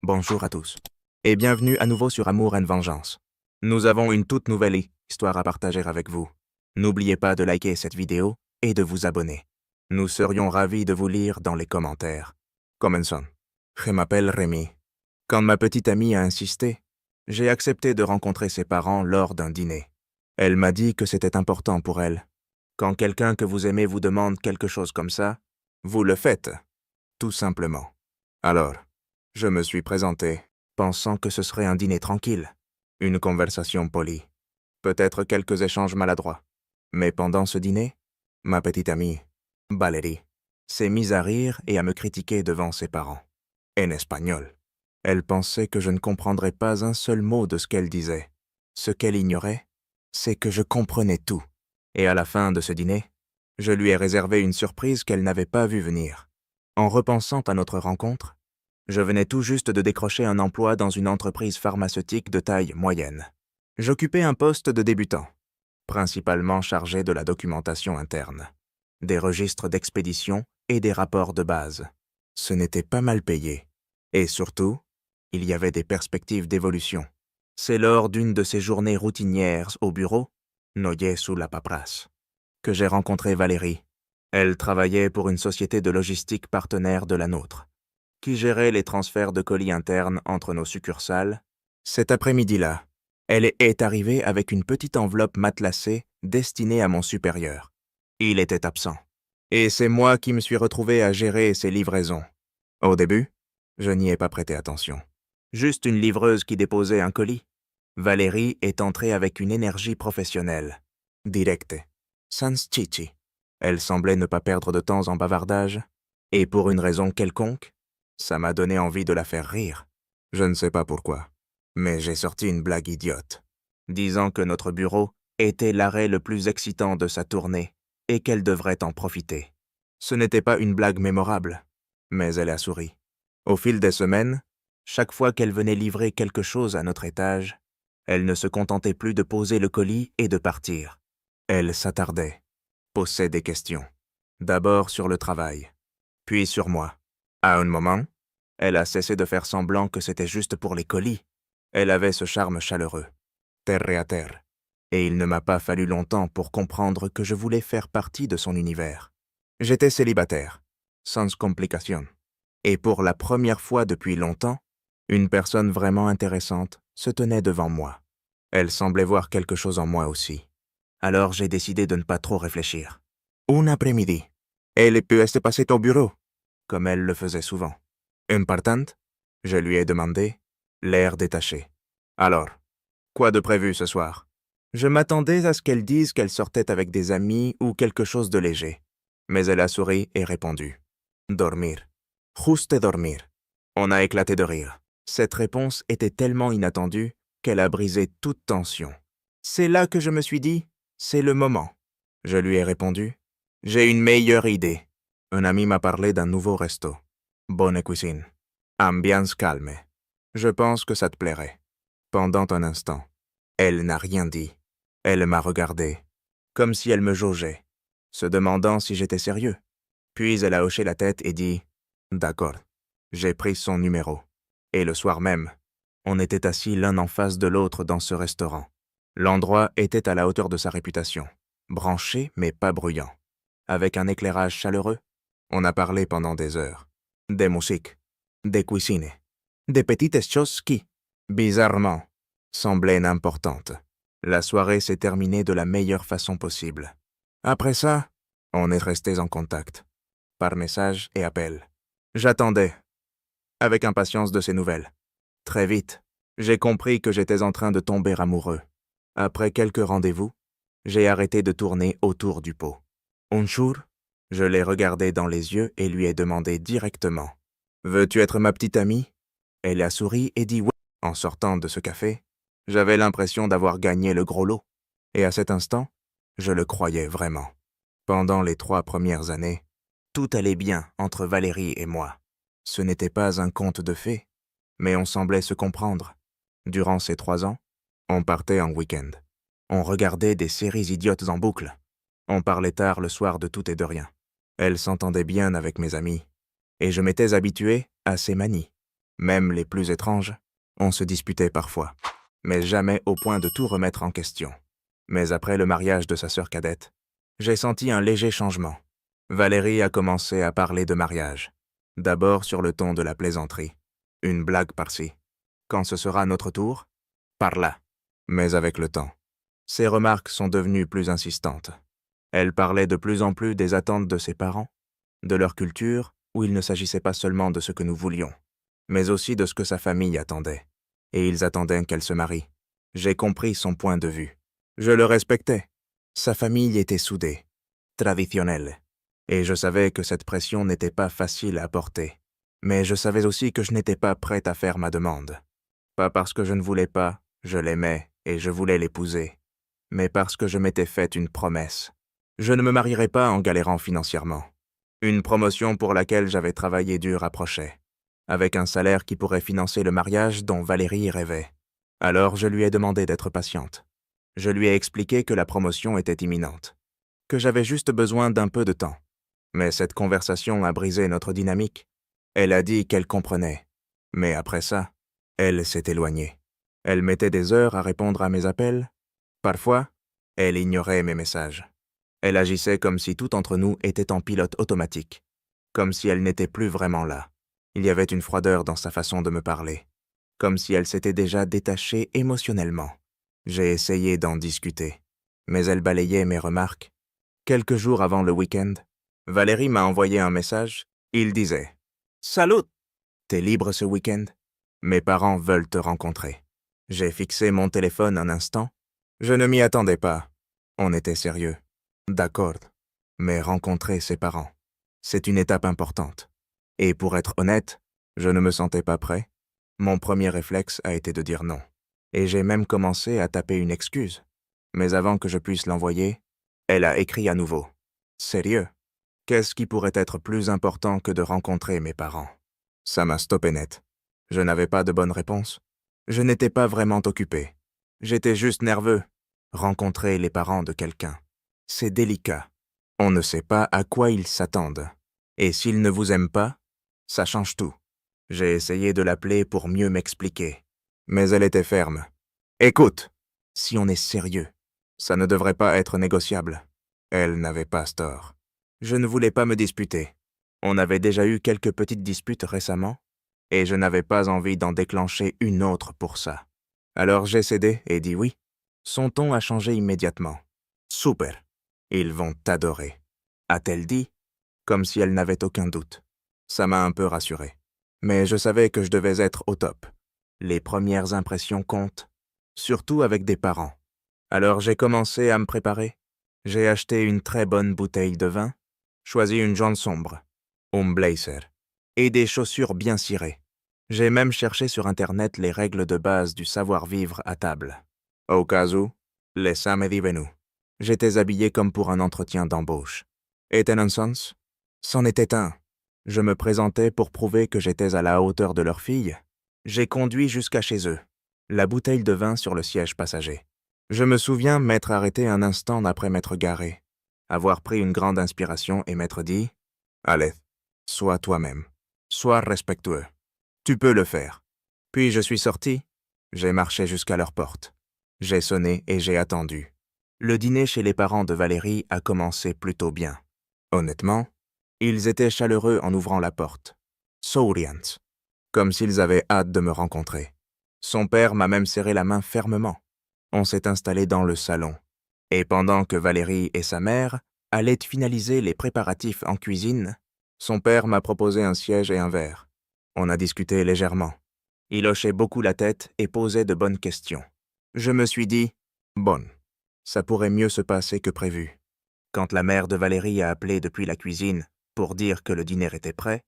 Bonjour à tous, et bienvenue à nouveau sur Amour and Vengeance. Nous avons une toute nouvelle histoire à partager avec vous. N'oubliez pas de liker cette vidéo et de vous abonner. Nous serions ravis de vous lire dans les commentaires. Commençons. Je m'appelle Rémi. Quand ma petite amie a insisté, j'ai accepté de rencontrer ses parents lors d'un dîner. Elle m'a dit que c'était important pour elle. Quand quelqu'un que vous aimez vous demande quelque chose comme ça, vous le faites, tout simplement. Alors, je me suis présenté, pensant que ce serait un dîner tranquille, une conversation polie, peut-être quelques échanges maladroits. Mais pendant ce dîner, ma petite amie, Valérie, s'est mise à rire et à me critiquer devant ses parents, en espagnol. Elle pensait que je ne comprendrais pas un seul mot de ce qu'elle disait. Ce qu'elle ignorait, c'est que je comprenais tout. Et à la fin de ce dîner, je lui ai réservé une surprise qu'elle n'avait pas vue venir. En repensant à notre rencontre, je venais tout juste de décrocher un emploi dans une entreprise pharmaceutique de taille moyenne. J'occupais un poste de débutant, principalement chargé de la documentation interne, des registres d'expédition et des rapports de base. Ce n'était pas mal payé. Et surtout, il y avait des perspectives d'évolution. C'est lors d'une de ces journées routinières au bureau, noyée sous la paperasse, que j'ai rencontré Valérie. Elle travaillait pour une société de logistique partenaire de la nôtre, qui gérait les transferts de colis internes entre nos succursales. Cet après-midi-là, elle est arrivée avec une petite enveloppe matelassée destinée à mon supérieur. Il était absent. Et c'est moi qui me suis retrouvé à gérer ses livraisons. Au début, je n'y ai pas prêté attention. Juste une livreuse qui déposait un colis. Valérie est entrée avec une énergie professionnelle. Directe. Sans chichi. Elle semblait ne pas perdre de temps en bavardage. Et pour une raison quelconque, ça m'a donné envie de la faire rire. Je ne sais pas pourquoi, mais j'ai sorti une blague idiote, disant que notre bureau était l'arrêt le plus excitant de sa tournée et qu'elle devrait en profiter. Ce n'était pas une blague mémorable, mais elle a souri. Au fil des semaines, chaque fois qu'elle venait livrer quelque chose à notre étage, elle ne se contentait plus de poser le colis et de partir. Elle s'attardait, posait des questions. D'abord sur le travail, puis sur moi. À un moment, elle a cessé de faire semblant que c'était juste pour les colis. Elle avait ce charme chaleureux, terre à terre, et il ne m'a pas fallu longtemps pour comprendre que je voulais faire partie de son univers. J'étais célibataire, sans complication, et pour la première fois depuis longtemps, une personne vraiment intéressante se tenait devant moi. Elle semblait voir quelque chose en moi aussi. Alors j'ai décidé de ne pas trop réfléchir. Un après-midi, elle peut se passer au bureau, comme elle le faisait souvent. Une partante? Je lui ai demandé, l'air détaché. Alors, quoi de prévu ce soir? Je m'attendais à ce qu'elle dise qu'elle sortait avec des amis ou quelque chose de léger. Mais elle a souri et répondu. Dormir. Juste dormir. On a éclaté de rire. Cette réponse était tellement inattendue qu'elle a brisé toute tension. C'est là que je me suis dit, c'est le moment. Je lui ai répondu, j'ai une meilleure idée. Un ami m'a parlé d'un nouveau resto. Bonne cuisine. Ambiance calme. Je pense que ça te plairait. Pendant un instant, elle n'a rien dit. Elle m'a regardé, comme si elle me jaugeait, se demandant si j'étais sérieux. Puis elle a hoché la tête et dit « D'accord ». J'ai pris son numéro. Et le soir même, on était assis l'un en face de l'autre dans ce restaurant. L'endroit était à la hauteur de sa réputation, branché mais pas bruyant. Avec un éclairage chaleureux, on a parlé pendant des heures. Des musiques, des cuisines, des petites choses qui, bizarrement, semblaient importantes. La soirée s'est terminée de la meilleure façon possible. Après ça, on est restés en contact, par message et appel. J'attendais, avec impatience, de ses nouvelles. Très vite, j'ai compris que j'étais en train de tomber amoureux. Après quelques rendez-vous, j'ai arrêté de tourner autour du pot. Un jour, je l'ai regardé dans les yeux et lui ai demandé directement « Veux-tu être ma petite amie ?» Elle a souri et dit « oui ». En sortant de ce café, j'avais l'impression d'avoir gagné le gros lot. Et à cet instant, je le croyais vraiment. Pendant les 3 premières années, tout allait bien entre Valérie et moi. Ce n'était pas un conte de fées, mais on semblait se comprendre. Durant ces 3 ans, on partait en week-end. On regardait des séries idiotes en boucle. On parlait tard le soir de tout et de rien. Elle s'entendait bien avec mes amis, et je m'étais habitué à ses manies. Même les plus étranges, on se disputait parfois, mais jamais au point de tout remettre en question. Mais après le mariage de sa sœur cadette, j'ai senti un léger changement. Valérie a commencé à parler de mariage. D'abord sur le ton de la plaisanterie. Une blague par-ci. Quand ce sera notre tour, par là. Mais avec le temps, ses remarques sont devenues plus insistantes. Elle parlait de plus en plus des attentes de ses parents, de leur culture, où il ne s'agissait pas seulement de ce que nous voulions, mais aussi de ce que sa famille attendait. Et ils attendaient qu'elle se marie. J'ai compris son point de vue. Je le respectais. Sa famille était soudée, traditionnelle. Et je savais que cette pression n'était pas facile à porter. Mais je savais aussi que je n'étais pas prête à faire ma demande. Pas parce que je ne voulais pas, je l'aimais et je voulais l'épouser, mais parce que je m'étais fait une promesse. Je ne me marierais pas en galérant financièrement. Une promotion pour laquelle j'avais travaillé dur approchait, avec un salaire qui pourrait financer le mariage dont Valérie rêvait. Alors je lui ai demandé d'être patiente. Je lui ai expliqué que la promotion était imminente, que j'avais juste besoin d'un peu de temps. Mais cette conversation a brisé notre dynamique. Elle a dit qu'elle comprenait. Mais après ça, elle s'est éloignée. Elle mettait des heures à répondre à mes appels. Parfois, elle ignorait mes messages. Elle agissait comme si tout entre nous était en pilote automatique, comme si elle n'était plus vraiment là. Il y avait une froideur dans sa façon de me parler, comme si elle s'était déjà détachée émotionnellement. J'ai essayé d'en discuter, mais elle balayait mes remarques. Quelques jours avant le week-end, Valérie m'a envoyé un message. Il disait « Salut! T'es libre ce week-end? Mes parents veulent te rencontrer. » J'ai fixé mon téléphone un instant. Je ne m'y attendais pas. On était sérieux. D'accord. Mais rencontrer ses parents, c'est une étape importante. Et pour être honnête, je ne me sentais pas prêt. Mon premier réflexe a été de dire non. Et j'ai même commencé à taper une excuse. Mais avant que je puisse l'envoyer, elle a écrit à nouveau. Sérieux? Qu'est-ce qui pourrait être plus important que de rencontrer mes parents? Ça m'a stoppé net. Je n'avais pas de bonne réponse. Je n'étais pas vraiment occupé. J'étais juste nerveux. Rencontrer les parents de quelqu'un, c'est délicat. On ne sait pas à quoi ils s'attendent. Et s'ils ne vous aiment pas, ça change tout. J'ai essayé de l'appeler pour mieux m'expliquer. Mais elle était ferme. Écoute, si on est sérieux, ça ne devrait pas être négociable. Elle n'avait pas tort. Je ne voulais pas me disputer. On avait déjà eu quelques petites disputes récemment, et je n'avais pas envie d'en déclencher une autre pour ça. Alors j'ai cédé et dit oui. Son ton a changé immédiatement. Super. Ils vont t'adorer. A-t-elle dit, comme si elle n'avait aucun doute. Ça m'a un peu rassuré. Mais je savais que je devais être au top. Les premières impressions comptent, surtout avec des parents. Alors j'ai commencé à me préparer. J'ai acheté une très bonne bouteille de vin, choisi une jaune sombre, un blazer, et des chaussures bien cirées. J'ai même cherché sur Internet les règles de base du savoir-vivre à table. Au cas où, l'esame divenu. J'étais habillé comme pour un entretien d'embauche. Était un sens? C'en était un. Je me présentais pour prouver que j'étais à la hauteur de leur fille. J'ai conduit jusqu'à chez eux, la bouteille de vin sur le siège passager. Je me souviens m'être arrêté un instant après m'être garé, avoir pris une grande inspiration et m'être dit « Allez, sois toi-même, sois respectueux. Tu peux le faire. » Puis je suis sorti. J'ai marché jusqu'à leur porte. J'ai sonné et j'ai attendu. Le dîner chez les parents de Valérie a commencé plutôt bien. Honnêtement, ils étaient chaleureux en ouvrant la porte. Souriants, comme s'ils avaient hâte de me rencontrer. Son père m'a même serré la main fermement. On s'est installé dans le salon. Et pendant que Valérie et sa mère allaient finaliser les préparatifs en cuisine, son père m'a proposé un siège et un verre. On a discuté légèrement. Il hochait beaucoup la tête et posait de bonnes questions. Je me suis dit, bonne, ça pourrait mieux se passer que prévu. Quand la mère de Valérie a appelé depuis la cuisine pour dire que le dîner était prêt,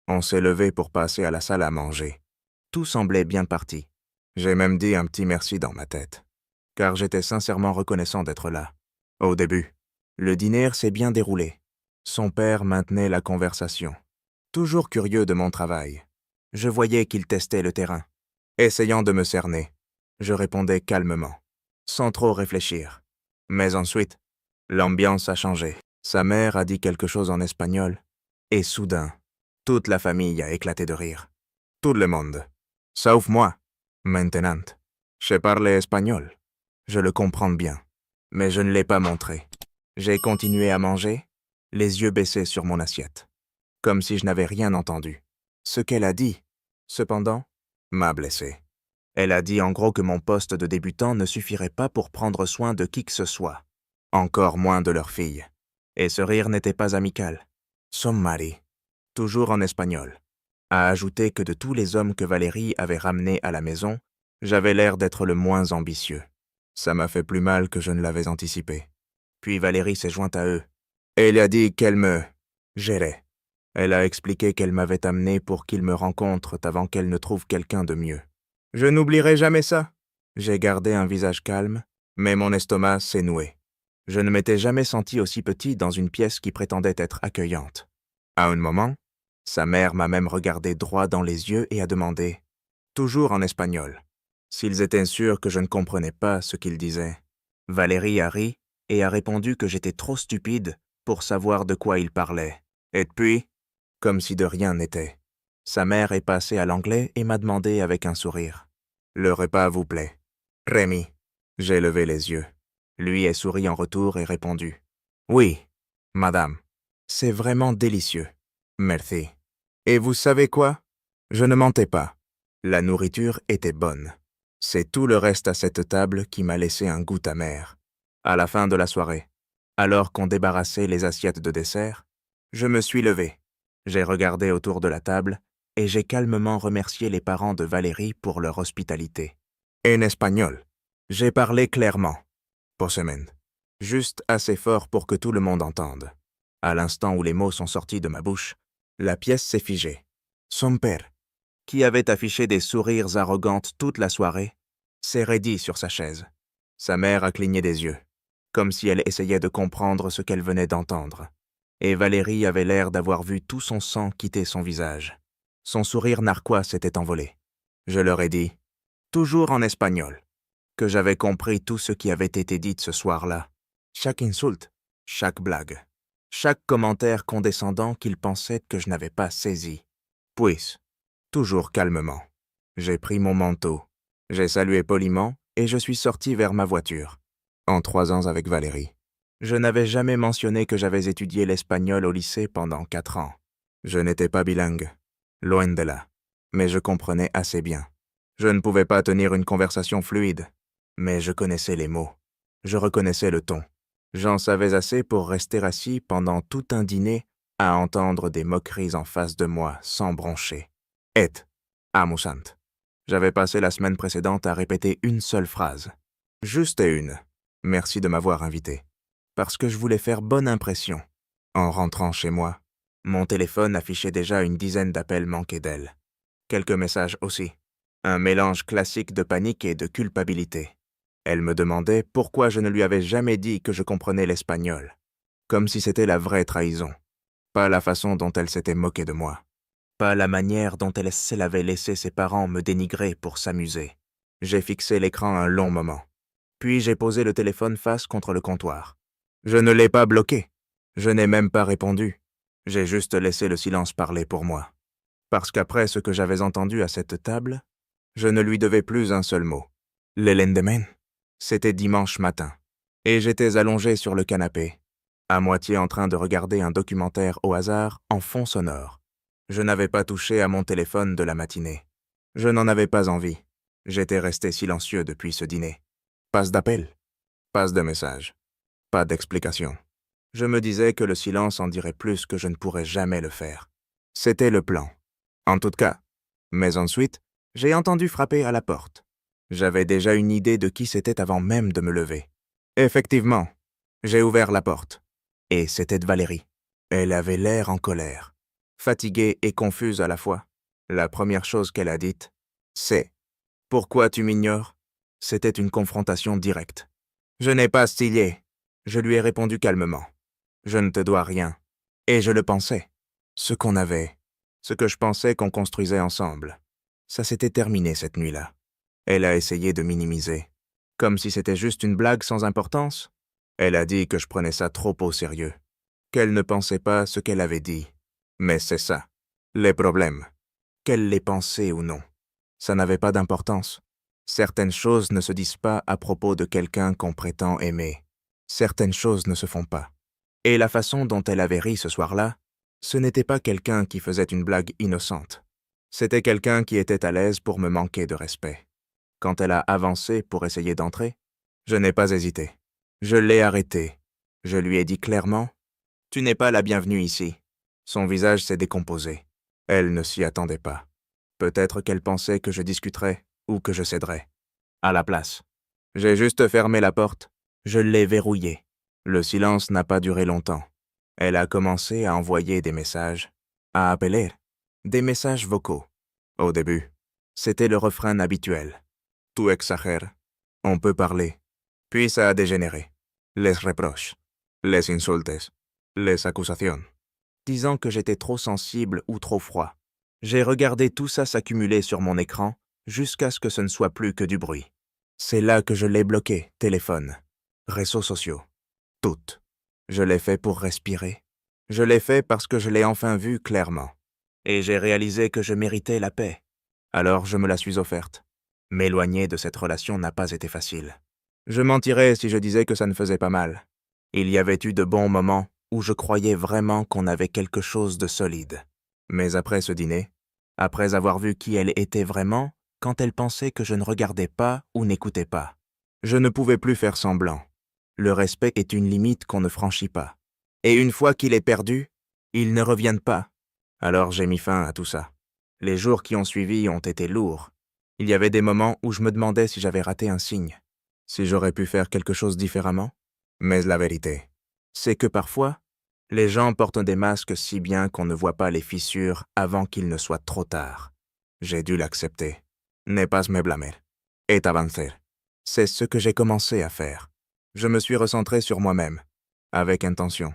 on s'est levé pour passer à la salle à manger. Tout semblait bien parti. J'ai même dit un petit merci dans ma tête, car j'étais sincèrement reconnaissant d'être là. Au début, le dîner s'est bien déroulé. Son père maintenait la conversation, toujours curieux de mon travail. Je voyais qu'il testait le terrain. Essayant de me cerner, je répondais calmement, sans trop réfléchir. Mais ensuite, l'ambiance a changé. Sa mère a dit quelque chose en espagnol, et soudain, toute la famille a éclaté de rire. Tout le monde. Sauf moi. Maintenant. Je parle espagnol. Je le comprends bien. Mais je ne l'ai pas montré. J'ai continué à manger, les yeux baissés sur mon assiette. Comme si je n'avais rien entendu. Ce qu'elle a dit, cependant, m'a blessé. Elle a dit en gros que mon poste de débutant ne suffirait pas pour prendre soin de qui que ce soit. Encore moins de leur fille. Et ce rire n'était pas amical. Son mari, toujours en espagnol, a ajouté que de tous les hommes que Valérie avait ramenés à la maison, j'avais l'air d'être le moins ambitieux. Ça m'a fait plus mal que je ne l'avais anticipé. Puis Valérie s'est jointe à eux. Et elle a dit qu'elle me gérait. Elle a expliqué qu'elle m'avait amené pour qu'ils me rencontrent avant qu'elle ne trouve quelqu'un de mieux. Je n'oublierai jamais ça. J'ai gardé un visage calme, mais mon estomac s'est noué. Je ne m'étais jamais senti aussi petit dans une pièce qui prétendait être accueillante. À un moment, sa mère m'a même regardé droit dans les yeux et a demandé, toujours en espagnol, s'ils étaient sûrs que je ne comprenais pas ce qu'ils disaient. Valérie a ri et a répondu que j'étais trop stupide pour savoir de quoi ils parlaient. Et puis, comme si de rien n'était, sa mère est passée à l'anglais et m'a demandé avec un sourire. « Le repas vous plaît ?»« Rémi. » J'ai levé les yeux. Lui a souri en retour et répondu. « Oui, madame. C'est vraiment délicieux. Merci. » Et vous savez quoi? Je ne mentais pas. La nourriture était bonne. C'est tout le reste à cette table qui m'a laissé un goût amer. À la fin de la soirée, alors qu'on débarrassait les assiettes de dessert, je me suis levé. J'ai regardé autour de la table et j'ai calmement remercié les parents de Valérie pour leur hospitalité. En espagnol, j'ai parlé clairement. Posemen. Juste assez fort pour que tout le monde entende. À l'instant où les mots sont sortis de ma bouche, la pièce s'est figée. Son père, qui avait affiché des sourires arrogantes toute la soirée, s'est raidi sur sa chaise. Sa mère a cligné des yeux, comme si elle essayait de comprendre ce qu'elle venait d'entendre. Et Valérie avait l'air d'avoir vu tout son sang quitter son visage. Son sourire narquois s'était envolé. Je leur ai dit, toujours en espagnol, que j'avais compris tout ce qui avait été dit ce soir-là. Chaque insulte, chaque blague, chaque commentaire condescendant qu'ils pensaient que je n'avais pas saisi. Puis, toujours calmement, j'ai pris mon manteau, j'ai salué poliment et je suis sorti vers ma voiture. En 3 ans avec Valérie. Je n'avais jamais mentionné que j'avais étudié l'espagnol au lycée pendant 4 ans. Je n'étais pas bilingue, loin de là, mais je comprenais assez bien. Je ne pouvais pas tenir une conversation fluide, mais je connaissais les mots. Je reconnaissais le ton. J'en savais assez pour rester assis pendant tout un dîner à entendre des moqueries en face de moi sans broncher. Et amusant. J'avais passé la semaine précédente à répéter une seule phrase. Juste une. Merci de m'avoir invité. Parce que je voulais faire bonne impression. En rentrant chez moi, mon téléphone affichait déjà une dizaine d'appels manqués d'elle. Quelques messages aussi. Un mélange classique de panique et de culpabilité. Elle me demandait pourquoi je ne lui avais jamais dit que je comprenais l'espagnol. Comme si c'était la vraie trahison. Pas la façon dont elle s'était moquée de moi. Pas la manière dont elle avait laissé ses parents me dénigrer pour s'amuser. J'ai fixé l'écran un long moment. Puis j'ai posé le téléphone face contre le comptoir. Je ne l'ai pas bloqué. Je n'ai même pas répondu. J'ai juste laissé le silence parler pour moi. Parce qu'après ce que j'avais entendu à cette table, je ne lui devais plus un seul mot. Le lendemain, c'était dimanche matin, et j'étais allongé sur le canapé, à moitié en train de regarder un documentaire au hasard en fond sonore. Je n'avais pas touché à mon téléphone de la matinée. Je n'en avais pas envie. J'étais resté silencieux depuis ce dîner. Pas d'appel, pas de message, pas d'explication. Je me disais que le silence en dirait plus que je ne pourrais jamais le faire. C'était le plan. En tout cas. Mais ensuite, j'ai entendu frapper à la porte. J'avais déjà une idée de qui c'était avant même de me lever. Effectivement, j'ai ouvert la porte. Et c'était de Valérie. Elle avait l'air en colère, fatiguée et confuse à la fois. La première chose qu'elle a dite, c'est « Pourquoi tu m'ignores ?» C'était une confrontation directe. Je n'ai pas stylé. Je lui ai répondu calmement. Je ne te dois rien. Et je le pensais. Ce qu'on avait, ce que je pensais qu'on construisait ensemble. Ça s'était terminé cette nuit-là. Elle a essayé de minimiser. Comme si c'était juste une blague sans importance. Elle a dit que je prenais ça trop au sérieux. Qu'elle ne pensait pas ce qu'elle avait dit. Mais c'est ça, les problèmes. qu'elle l'ait pensé ou non. Ça n'avait pas d'importance. Certaines choses ne se disent pas à propos de quelqu'un qu'on prétend aimer. Certaines choses ne se font pas. Et la façon dont elle avait ri ce soir-là, ce n'était pas quelqu'un qui faisait une blague innocente. C'était quelqu'un qui était à l'aise pour me manquer de respect. Quand elle a avancé pour essayer d'entrer, je n'ai pas hésité. Je l'ai arrêtée. Je lui ai dit clairement, « Tu n'es pas la bienvenue ici. » Son visage s'est décomposé. Elle ne s'y attendait pas. Peut-être qu'elle pensait que je discuterais ou que je céderais. À la place. J'ai juste fermé la porte. Je l'ai verrouillée. Le silence n'a pas duré longtemps. Elle a commencé à envoyer des messages, à appeler, des messages vocaux. Au début, c'était le refrain habituel. Tu exagères. On peut parler. Puis ça a dégénéré. Les reproches, les insultes, les accusations. Disant que j'étais trop sensible ou trop froid. J'ai regardé tout ça s'accumuler sur mon écran jusqu'à ce que ce ne soit plus que du bruit. C'est là que je l'ai bloqué, téléphone, réseaux sociaux, tout. Je l'ai fait pour respirer. Je l'ai fait parce que je l'ai enfin vu clairement. Et j'ai réalisé que je méritais la paix. Alors je me la suis offerte. M'éloigner de cette relation n'a pas été facile. Je mentirais si je disais que ça ne faisait pas mal. Il y avait eu de bons moments où je croyais vraiment qu'on avait quelque chose de solide. Mais après ce dîner, après avoir vu qui elle était vraiment, quand elle pensait que je ne regardais pas ou n'écoutais pas, je ne pouvais plus faire semblant. Le respect est une limite qu'on ne franchit pas. Et une fois qu'il est perdu, il ne revient pas. Alors j'ai mis fin à tout ça. Les jours qui ont suivi ont été lourds. Il y avait des moments où je me demandais si j'avais raté un signe, si j'aurais pu faire quelque chose différemment. Mais la vérité, c'est que parfois, les gens portent des masques si bien qu'on ne voit pas les fissures avant qu'il ne soit trop tard. J'ai dû l'accepter. Ne pas me blâmer. Et avancer. C'est ce que j'ai commencé à faire. Je me suis recentré sur moi-même, avec intention.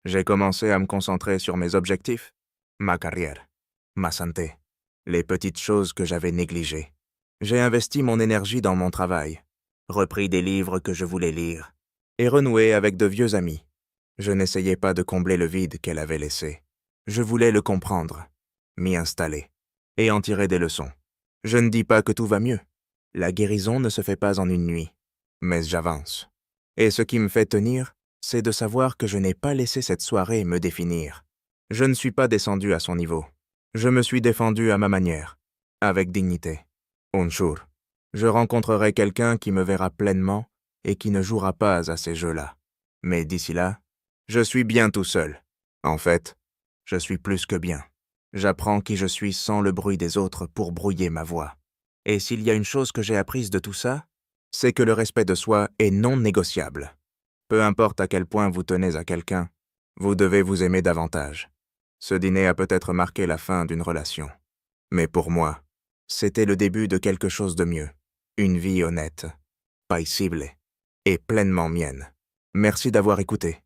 J'ai commencé à me concentrer sur mes objectifs, ma carrière, ma santé, les petites choses que j'avais négligées. J'ai investi mon énergie dans mon travail, repris des livres que je voulais lire, et renoué avec de vieux amis. Je n'essayais pas de combler le vide qu'elle avait laissé. Je voulais le comprendre, m'y installer, et en tirer des leçons. Je ne dis pas que tout va mieux. La guérison ne se fait pas en une nuit, mais j'avance. Et ce qui me fait tenir, c'est de savoir que je n'ai pas laissé cette soirée me définir. Je ne suis pas descendu à son niveau. Je me suis défendu à ma manière, avec dignité. Un jour, je rencontrerai quelqu'un qui me verra pleinement et qui ne jouera pas à ces jeux-là. Mais d'ici là, je suis bien tout seul. En fait, je suis plus que bien. J'apprends qui je suis sans le bruit des autres pour brouiller ma voix. Et s'il y a une chose que j'ai apprise de tout ça, c'est que le respect de soi est non négociable. Peu importe à quel point vous tenez à quelqu'un, vous devez vous aimer davantage. Ce dîner a peut-être marqué la fin d'une relation. Mais pour moi, c'était le début de quelque chose de mieux. Une vie honnête, paisible et pleinement mienne. Merci d'avoir écouté.